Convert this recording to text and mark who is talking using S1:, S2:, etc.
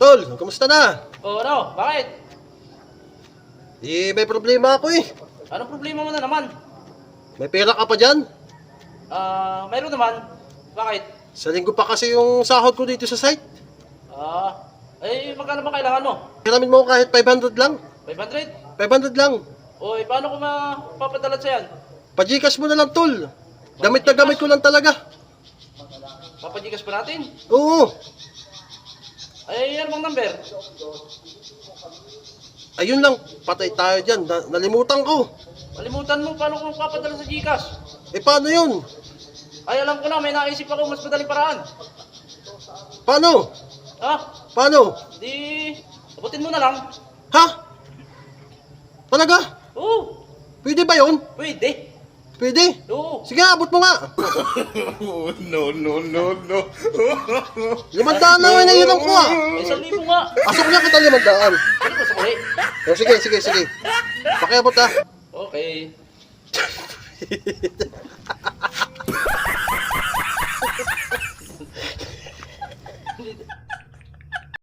S1: Tol, kamusta na?
S2: O ano, bakit?
S1: May problema ako eh.
S2: Anong problema mo na naman?
S1: May pera ka pa dyan?
S2: Mayroon naman. Bakit?
S1: Sa linggo pa kasi yung sahod ko dito sa site.
S2: Magkano ba kailangan mo?
S1: Hiramin mo ako kahit 500 lang.
S2: 500?
S1: 500 lang.
S2: O, paano ko mapapadala sa yan?
S1: Pa-Gcash mo na lang, tol. Gamit na gamit ko lang talaga.
S2: Papagigas pa natin?
S1: Oo.
S2: Ano bang number?
S1: Ayun lang, patay tayo dyan. Nalimutan ko.
S2: Malimutan mo, paano ko papadala sa Gcash?
S1: Paano yun?
S2: Alam ko na, may naisip ako mas madaling paraan.
S1: Paano?
S2: Ha?
S1: Paano?
S2: Di, abutin mo na lang.
S1: Ha? Talaga?
S2: Oo,
S1: Pwede ba yun?
S2: pwede.
S1: Pwede?
S2: Oo.
S1: Sige, abot mo nga.
S3: No.
S1: 500 na nga nailan ko ah.
S2: 1,000 nga.
S1: Asok niya kita 500.
S2: Ano ba sa kuli?
S1: Sige. Pakiabot ah.
S2: Okay.